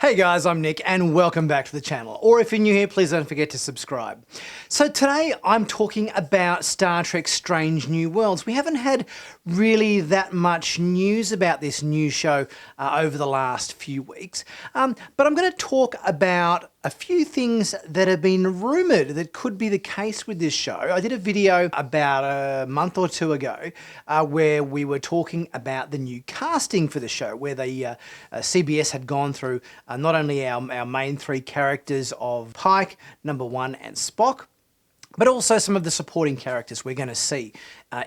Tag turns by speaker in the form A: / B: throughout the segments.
A: Hey guys, I'm Nick and welcome back to the channel. Or if you're new here, please don't forget to subscribe. So today I'm talking about Star Trek Strange New Worlds. We haven't had really that much news about this new show over the last few weeks. But I'm going to talk about a few things that have been rumoured that could be the case with this show. I did a video about a month or two ago where we were talking about the new casting for the show, where the CBS had gone through not only our main three characters of Pike, Number One and Spock, but also some of the supporting characters we're going to see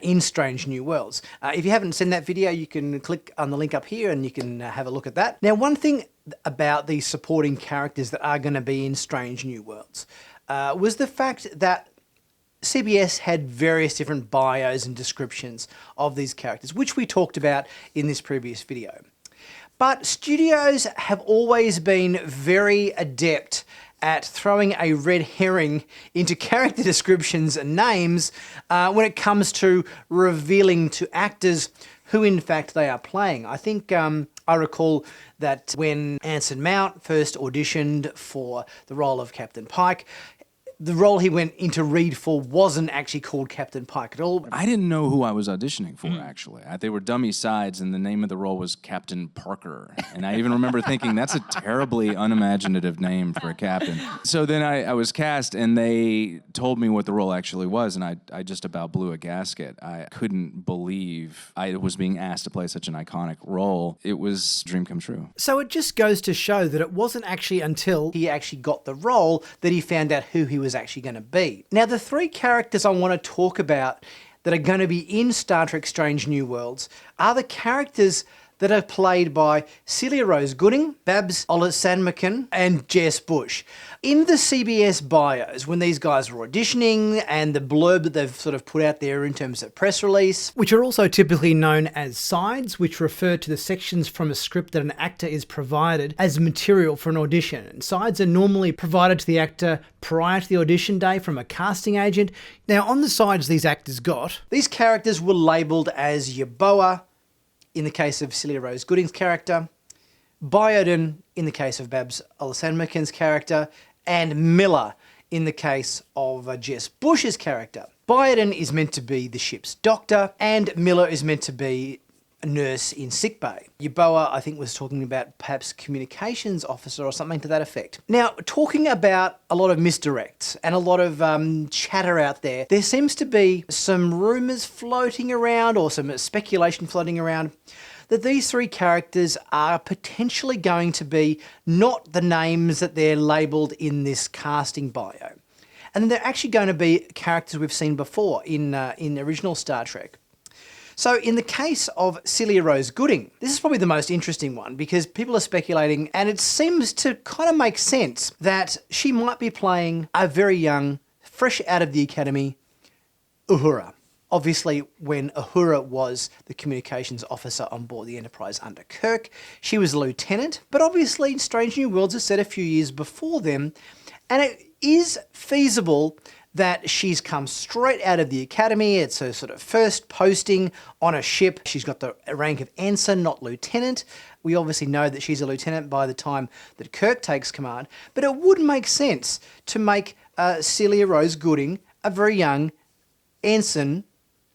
A: in Strange New Worlds. If you haven't seen that video, you can click on the link up here and you can have a look at that. Now, one thing about these supporting characters that are going to be in Strange New Worlds was the fact that CBS had various different bios and descriptions of these characters, which we talked about in this previous video. But studios have always been very adept at throwing a red herring into character descriptions and names when it comes to revealing to actors who in fact they are playing. I think I recall that when Anson Mount first auditioned for the role of Captain Pike, the role he went into read for wasn't actually called Captain Pike at all.
B: I didn't know who I was auditioning for, actually. They were dummy sides, and the name of the role was Captain Parker. And I even remember thinking, that's a terribly unimaginative name for a captain. So then I was cast, and they told me what the role actually was, and I just about blew a gasket. I couldn't believe I was being asked to play such an iconic role. It was a dream come true.
A: So it just goes to show that it wasn't actually until he actually got the role that he found out who he was actually going to be. Now, the three characters I want to talk about that are going to be in Star Trek Strange New Worlds are the characters that are played by Celia Rose Gooding, Babs Olusanmican, and Jess Bush. In the CBS bios, when these guys were auditioning and the blurb that they've sort of put out there in terms of press release, which are also typically known as sides, which refer to the sections from a script that an actor is provided as material for an audition. And sides are normally provided to the actor prior to the audition day from a casting agent. Now, on the sides these actors got, these characters were labelled as Yaboa, in the case of Celia Rose Gooding's character, Biodin in the case of Babs Olusanmican's character, and Miller in the case of Jess Bush's character. Biodin is meant to be the ship's doctor, and Miller is meant to be a nurse in sickbay. Yaboa, I think, was talking about perhaps communications officer or something to that effect. Now, talking about a lot of misdirects and a lot of chatter out there, there seems to be some rumours floating around or some speculation floating around that these three characters are potentially going to be not the names that they're labelled in this casting bio. And they're actually going to be characters we've seen before in the original Star Trek. So in the case of Celia Rose Gooding, this is probably the most interesting one because people are speculating, and it seems to kind of make sense that she might be playing a very young, fresh out of the academy, Uhura. Obviously, when Uhura was the communications officer on board the Enterprise under Kirk, she was a lieutenant, but obviously Strange New Worlds is set a few years before them, and it is feasible that she's come straight out of the academy. It's her sort of first posting on a ship. She's got the rank of ensign, not lieutenant. We obviously know that she's a lieutenant by the time that Kirk takes command, but it would make sense to make Celia Rose Gooding a very young ensign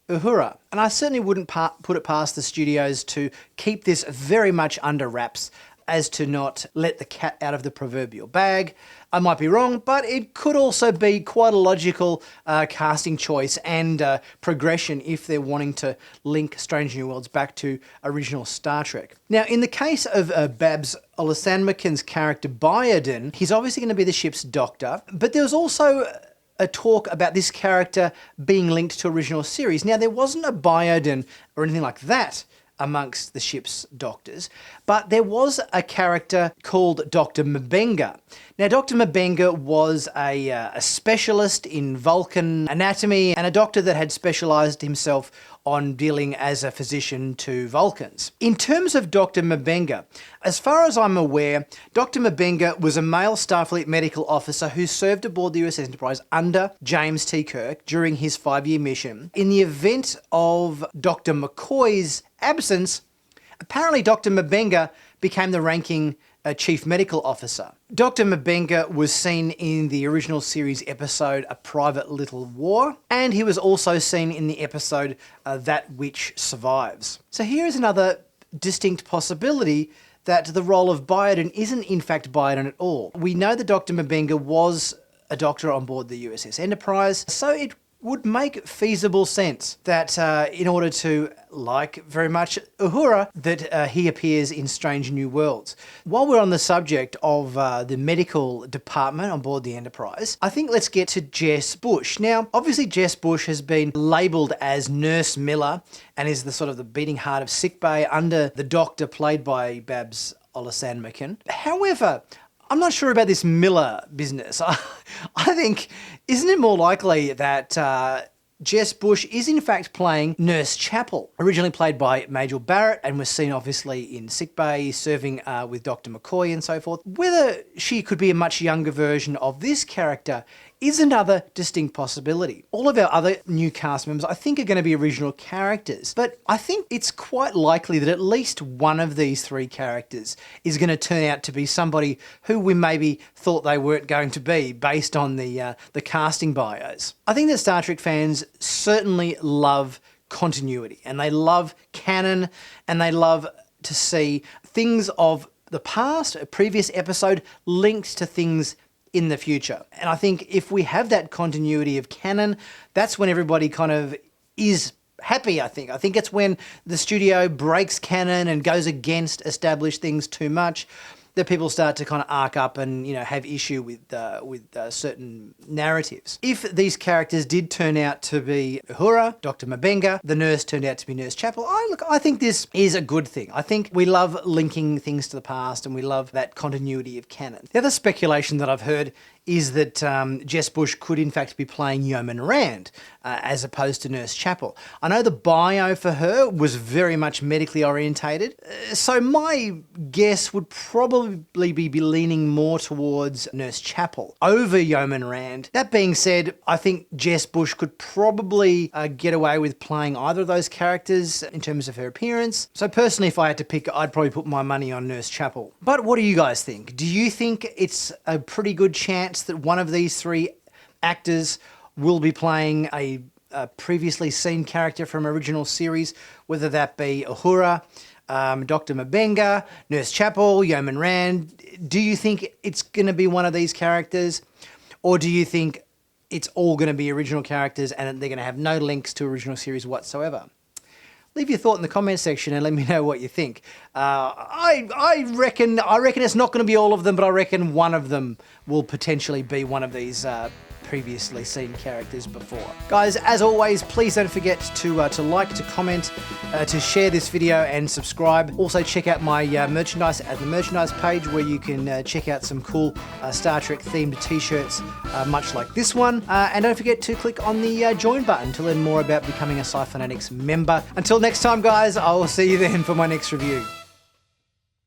A: Uhura. And I certainly wouldn't put it past the studios to keep this very much under wraps as to not let the cat out of the proverbial bag. I might be wrong, but it could also be quite a logical casting choice and progression if they're wanting to link Strange New Worlds back to original Star Trek. Now, in the case of Babs Olusanmican's character, Biodin, he's obviously going to be the ship's doctor, but there was also a talk about this character being linked to original series. Now, there wasn't a Biodin or anything like that amongst the ship's doctors, but there was a character called Dr. M'Benga. Now, Dr. M'Benga was a specialist in Vulcan anatomy and a doctor that had specialised himself on dealing as a physician to Vulcans. In terms of Dr. M'Benga, as far as I'm aware, Dr. M'Benga was a male Starfleet medical officer who served aboard the USS Enterprise under James T. Kirk during his 5-year mission. In the event of Dr. McCoy's absence, apparently Dr. M'Benga became the ranking chief medical officer. Dr. Mabenga was seen in the original series episode A Private Little War, and he was also seen in the episode That Which Survives. So here is another distinct possibility that the role of Bystam isn't in fact Bystam at all. We know that Dr. Mabenga was a doctor on board the USS Enterprise, so it would make feasible sense that in order to, like very much Uhura, that he appears in Strange New Worlds. While we're on the subject of the medical department on board the Enterprise, I think let's get to Jess Bush. Now, obviously Jess Bush has been labelled as Nurse Miller and is the sort of the beating heart of sickbay under the doctor played by Babs Olusanmakin. However, I'm not sure about this Miller business. I think, isn't it more likely that Jess Bush is in fact playing Nurse Chapel, originally played by Majel Barrett and was seen obviously in sickbay serving with Dr. McCoy and so forth. Whether she could be a much younger version of this character is another distinct possibility. All of our other new cast members I think are going to be original characters, but I think it's quite likely that at least one of these three characters is going to turn out to be somebody who we maybe thought they weren't going to be based on the casting bios. I think that Star Trek fans certainly love continuity, and they love canon, and they love to see things of the past, a previous episode, linked to things in the future. And I think if we have that continuity of canon, that's when everybody kind of is happy, I think. I think it's when the studio breaks canon and goes against established things too much that people start to kind of arc up and, you know, have issue with certain narratives. If these characters did turn out to be Uhura, Dr. Mabenga, the nurse turned out to be Nurse Chapel, I think this is a good thing. I think we love linking things to the past and we love that continuity of canon. The other speculation that I've heard is that Jess Bush could in fact be playing Yeoman Rand as opposed to Nurse Chapel. I know the bio for her was very much medically orientated, so my guess would probably be leaning more towards Nurse Chapel over Yeoman Rand. That being said, I think Jess Bush could probably get away with playing either of those characters in terms of her appearance. So personally, if I had to pick, I'd probably put my money on Nurse Chapel. But what do you guys think? Do you think it's a pretty good chance that one of these three actors will be playing a previously seen character from original series, whether that be Uhura, Dr. Mabenga, Nurse Chapel, Yeoman Rand? Do you think it's going to be one of these characters, or do you think it's all going to be original characters and they're going to have no links to original series whatsoever? Leave your thought in the comment section and let me know what you think. I reckon it's not going to be all of them, but I reckon one of them will potentially be one of these previously seen characters before. Guys, as always, please don't forget to like, to comment, to share this video and subscribe. Also check out my merchandise at the merchandise page where you can check out some cool Star Trek themed t-shirts much like this one. And don't forget to click on the join button to learn more about becoming a Sci-Finatics member. Until next time guys, I will see you then for my next review.